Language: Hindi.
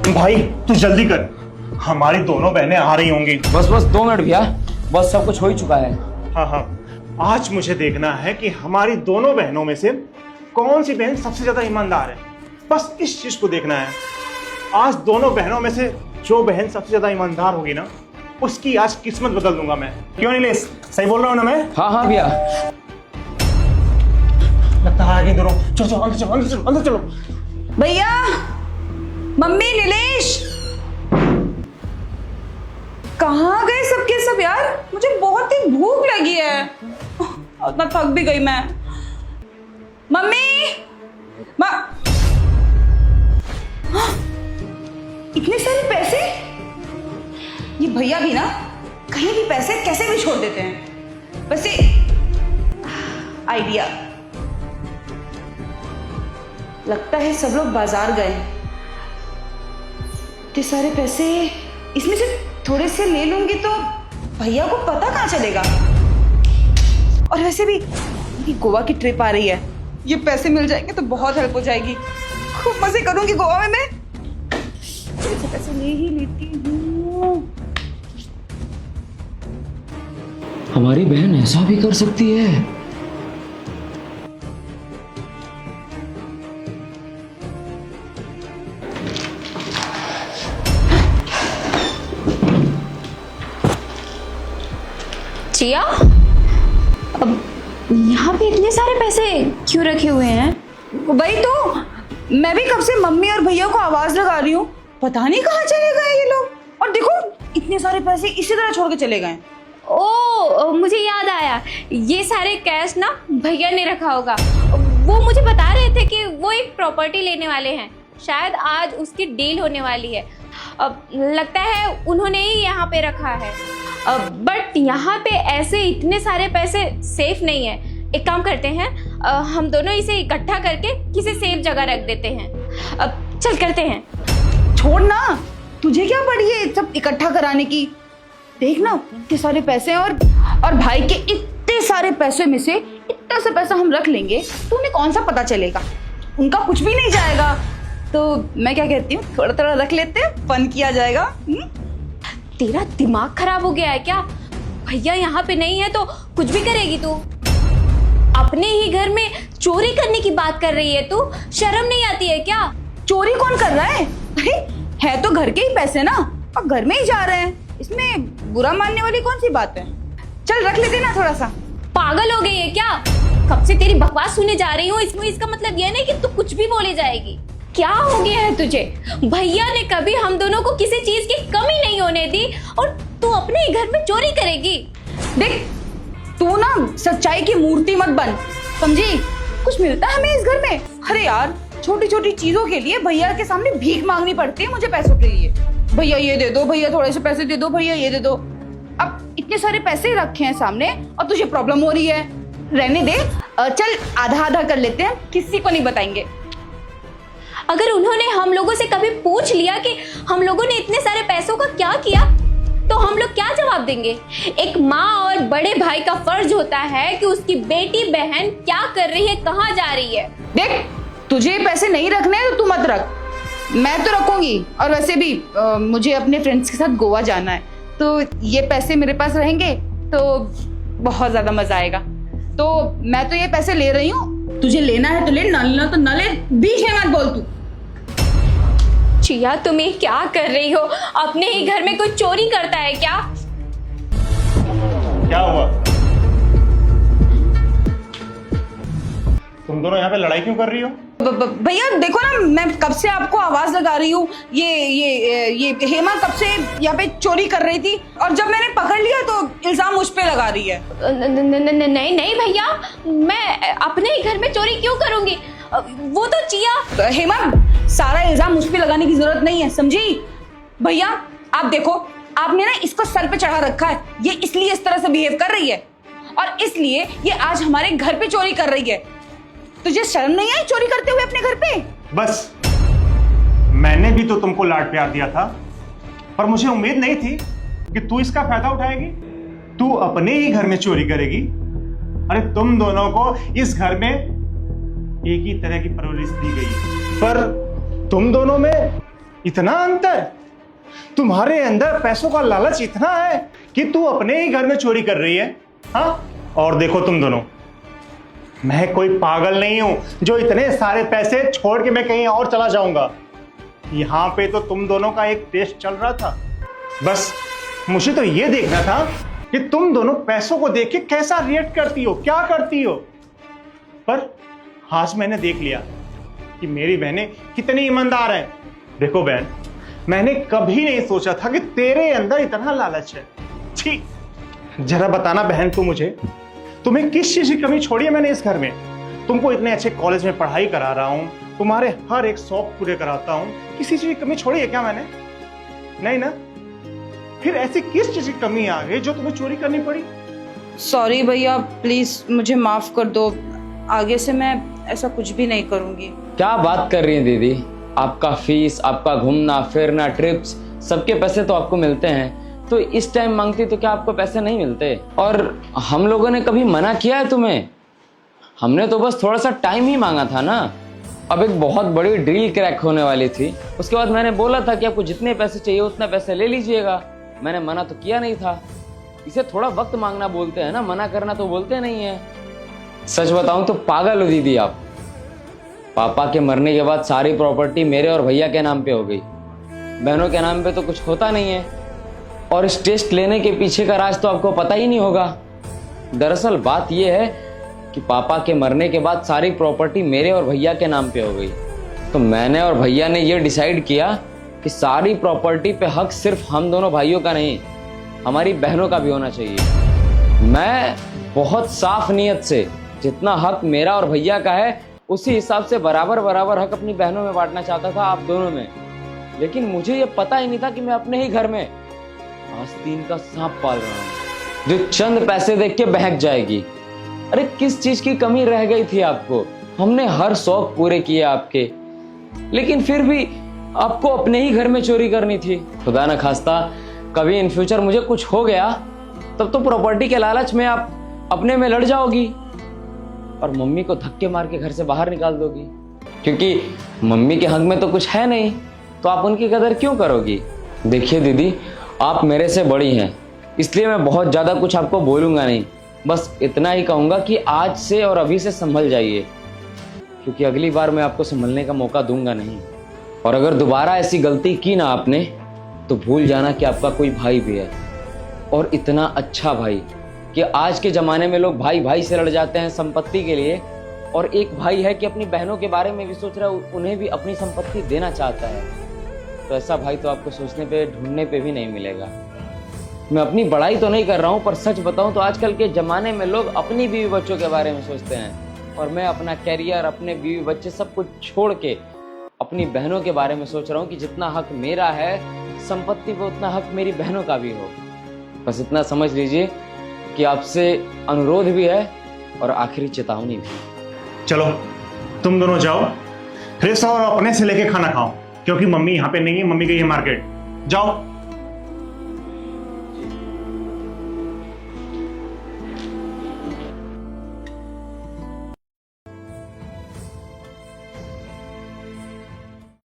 भाई तू जल्दी कर, हमारी दोनों बहनें आ रही होंगी। बस 2 मिनट भैया, बस सब कुछ हो ही चुका है। हाँ हाँ, आज मुझे देखना है कि हमारी दोनों बहनों में से कौन सी बहन सबसे ज्यादा ईमानदार है। बस इस चीज को देखना है। आज दोनों बहनों में से जो बहन सबसे ज्यादा ईमानदार होगी ना, उसकी आज किस्मत बदल दूंगा मैं। क्यों नीलेश, सही बोल रहा हूँ ना मैं? हाँ भैया। लगता है आगे दोनों। चलो चलो अंदर चलो, अंदर चलो, अंदर चलो। भैया, मम्मी, नीलेश, कहाँ गए सबके सब यार? मुझे बहुत ही भूख लगी है, इतना थक भी गई मैं। मम्मी, इतने सारे पैसे? ये भैया भी ना कहीं भी पैसे कैसे भी छोड़ देते हैं। वैसे आइडिया, लगता है सब लोग बाजार गए। इतने सारे पैसे, इसमें से थोड़े से ले लूंगी तो भैया को पता कहाँ चलेगा। और वैसे भी ये गोवा की ट्रिप आ रही है, ये पैसे मिल जाएंगे तो बहुत हेल्प हो जाएगी। खूब मजे करूंगी गोवा में मैं। ऐसे पैसे ले ही लेती हूँ। हमारी बहन ऐसा भी कर सकती है। चिया, अब यहाँ पे इतने सारे पैसे क्यों रखे हुए हैं? वही तो, मैं भी कब से मम्मी और भैया को आवाज लगा रही हूँ, पता नहीं कहाँ चले गए ये लोग। और देखो इतने सारे पैसे इसी तरह छोड़ के चले गए। ओ, मुझे याद आया, ये सारे कैश ना भैया ने रखा होगा। वो मुझे बता रहे थे कि वो एक प्रॉपर्टी लेने वाले हैं, शायद आज उसकी डील होने वाली है। अब लगता है उन्होंने ही यहाँ पे रखा है। बट यहाँ पे ऐसे इतने सारे पैसे सेफ नहीं है। एक काम करते हैं, हम दोनों इसे इकट्ठा करके किसी सेफ जगह रख देते हैं। अब चल करते हैं। छोड़ ना, तुझे क्या पड़ी है सब इकट्ठा कराने की? देख ना इतने सारे पैसे हैं, और भाई के इतने सारे पैसे में से इतना सा पैसा हम रख लेंगे तो उन्हें कौन सा पता चलेगा, उनका कुछ भी नहीं जाएगा। तो मैं क्या कहती हूँ, थोड़ा थोड़ा रख लेते हैं, फन किया जाएगा। तेरा दिमाग खराब हो गया है क्या? भैया यहाँ पे नहीं है तो कुछ भी करेगी तू? अपने ही घर में चोरी करने की बात कर रही है तू, शर्म नहीं आती है क्या? चोरी कौन कर रहा है? है तो घर के ही पैसे ना, और घर में ही जा रहे हैं, इसमें बुरा मानने वाली कौन सी बात है? चल रख लेते ना थोड़ा सा। पागल हो गई है क्या? कब से तेरी बकवास सुने जा रही हूँ, इसमें इसका मतलब यह नहीं कि तू कुछ भी बोली जाएगी। क्या हो गया है तुझे? भैया ने कभी हम दोनों को किसी चीज की कमी नहीं होने दी, और तू अपने ही घर में चोरी करेगी। देख, तू ना सच्चाई की मूर्ति मत बन, समझी? कुछ मिलता है हमें इस घर में? अरे यार, छोटी छोटी चीजों के लिए भैया के सामने भीख मांगनी पड़ती है मुझे पैसों के लिए। भैया ये दे दो, भैया थोड़े से पैसे दे दो, भैया ये दे दो। अब इतने सारे पैसे रखे हैं सामने और तुझे प्रॉब्लम हो रही है। रहने दे, चल आधा आधा कर लेते हैं, किसी को नहीं बताएंगे। अगर उन्होंने हम लोगों से कभी पूछ लिया कि हम लोगों ने इतने सारे पैसों का क्या किया, तो हम लोग क्या जवाब देंगे? एक माँ और बड़े भाई का फर्ज होता है कि उसकी बेटी बहन क्या कर रही है, कहाँ जा रही है। देख, तुझे पैसे नहीं रखने तो तू मत रख, मैं तो रखूंगी। और वैसे भी मुझे अपने फ्रेंड्स के साथ गोवा जाना है, तो ये पैसे मेरे पास रहेंगे तो बहुत ज्यादा मजा आएगा। तो मैं तो ये पैसे ले रही हूँ, तुझे लेना है तो ले, ना लेना तो ना ले, बीच में मत बोल तू। चिया, तुम ये क्या कर रही हो? अपने ही घर में कोई चोरी करता है क्या? क्या हुआ? तुम दोनों यहाँ पे लड़ाई क्यों कर रही हो? भैया देखो ना, मैं कब से आपको आवाज लगा रही हूँ। ये हेमा कब से यहाँ पे चोरी कर रही थी, और जब मैंने पकड़ लिया तो इल्जाम मुझ पे लगा रही है। नहीं नहीं भैया, मैं अपने ही घर में चोरी क्यों करूंगी? वो तो चिया। हेमा, सारा इल्जाम मुझ पे लगाने की जरूरत नहीं है, समझी? भैया आप देखो, आपने ना इसको सर पे चढ़ा रखा है, ये इसलिए इस तरह से बिहेव कर रही है, और इसलिए ये आज हमारे घर पे चोरी कर रही है। तुझे शर्म नहीं आई चोरी करते हुए अपने घर पे? बस, मैंने भी तो तुमको लाड प्यार दिया था, पर मुझे उम्मीद नहीं थी कि तू इसका फायदा उठाएगी। तू अपने ही घर में चोरी करेगी। अरे तुम दोनों को इस घर में एक ही तरह की परवरिश दी गई, पर तुम दोनों में इतना अंतर? तुम्हारे अंदर पैसों का लालच इतना है कि तू अपने ही घर में चोरी कर रही है। हाँ, और देखो तुम दोनों, मैं कोई पागल नहीं हूं जो इतने सारे पैसे छोड़ के मैं कहीं और चला जाऊंगा। यहां पे तो तुम दोनों का एक टेस्ट चल रहा था। बस मुझे तो ये देखना था कि तुम दोनों पैसों को देख के कैसा रिएक्ट करती हो, क्या करती हो। पर आज मैंने देख लिया कि मेरी बहनें कितनी ईमानदार हैं। देखो बहन, मैंने कभी नहीं सोचा था कि तेरे अंदर इतना लालच है। छी, जरा बताना बहन तू मुझे, तुम्हें किस चीज की कमी छोड़ी है मैंने इस घर में? तुमको इतने अच्छे कॉलेज में पढ़ाई करा रहा हूं, तुम्हारे हर एक शौक पूरे कराता हूं, किसी चीज की कमी छोड़ी है क्या मैंने? नहीं ना? फिर ऐसी किस चीज की कमी आ गई जो तुम्हें चोरी करनी पड़ी? सॉरी भैया, प्लीज मुझे माफ कर दो। आगे से मैं ऐसा कुछ भी नहीं करूंगी। क्या बात कर रही है दीदी? आपका फीस, आपका घूमना फिरना, ट्रिप्स, सबके पैसे तो आपको मिलते हैं, तो इस टाइम मांगती तो क्या आपको पैसे नहीं मिलते? और हम लोगों ने कभी मना किया है तुम्हें? हमने तो बस थोड़ा सा टाइम ही मांगा था ना। अब एक बहुत बड़ी डील क्रैक होने वाली थी, उसके बाद मैंने बोला था कि आपको जितने पैसे चाहिए उतने पैसे ले लीजिएगा। मैंने मना तो किया नहीं था। इसे थोड़ा वक्त मांगना बोलते हैं ना, मना करना तो बोलते नहीं है। सच बताऊं तो पागल हो दीदी आप। पापा के मरने के बाद सारी प्रॉपर्टी मेरे और भैया के नाम पे हो गई, बहनों के नाम पे तो कुछ होता नहीं है। और इस टेस्ट लेने के पीछे का राज तो आपको पता ही नहीं होगा। दरअसल बात यह है कि पापा के मरने के बाद सारी प्रॉपर्टी मेरे और भैया के नाम पे हो गई, तो मैंने और भैया ने यह डिसाइड किया कि सारी प्रॉपर्टी पे हक सिर्फ हम दोनों भाइयों का नहीं, हमारी बहनों का भी होना चाहिए। मैं बहुत साफ नियत से जितना हक मेरा और भैया का है उसी हिसाब से बराबर बराबर हक अपनी बहनों में बांटना चाहता था, आप दोनों में। लेकिन मुझे ये पता ही नहीं था कि मैं अपने ही घर में आस्तीन का सांप पाल रहा हूं जो चंद पैसे देख के बहक जाएगी। अरे किस चीज की कमी रह गई थी आपको? हमने हर शौक पूरे किए आपके, लेकिन फिर भी आपको अपने ही घर में चोरी करनी थी। खुदा न खास्ता कभी इन फ्यूचर मुझे कुछ हो गया तब तो प्रॉपर्टी के लालच में आप अपने में लड़ जाओगी और मम्मी को धक्के मार के घर से बाहर निकाल दोगी, क्योंकि मम्मी के हक में तो कुछ है नहीं, तो आप उनकी कदर क्यों करोगी? देखिए दीदी, आप मेरे से बड़ी हैं, इसलिए मैं बहुत ज़्यादा कुछ आपको बोलूँगा नहीं। बस इतना ही कहूँगा कि आज से और अभी से संभल जाइए, क्योंकि अगली बार मैं आपको संभलने का मौका दूंगा नहीं। और अगर दोबारा ऐसी गलती की ना आपने, तो भूल जाना कि आपका कोई भाई भी है, और इतना अच्छा भाई कि आज के ज़माने में लोग भाई भाई से लड़ जाते हैं संपत्ति के लिए, और एक भाई है कि अपनी बहनों के बारे में भी सोच रहा है, उन्हें भी अपनी संपत्ति देना चाहता है। तो ऐसा भाई तो आपको सोचने पे, ढूंढने पे भी नहीं मिलेगा। मैं अपनी बड़ाई तो नहीं कर रहा हूँ, पर सच बताऊँ तो आजकल के ज़माने में लोग अपनी बीवी बच्चों के बारे में सोचते हैं, और मैं अपना कैरियर, अपने बीवी बच्चे सब कुछ छोड़ के अपनी बहनों के बारे में सोच रहा हूँ कि जितना हक मेरा है संपत्ति पे, उतना हक मेरी बहनों का भी हो। बस इतना समझ लीजिए कि आपसे अनुरोध भी है और आखिरी चेतावनी भी। चलो तुम दोनों जाओ, फ्रेश हो और अपने से लेके खाना खाओ, क्योंकि मम्मी यहाँ पे नहीं है, मम्मी गई है मार्केट। जाओ।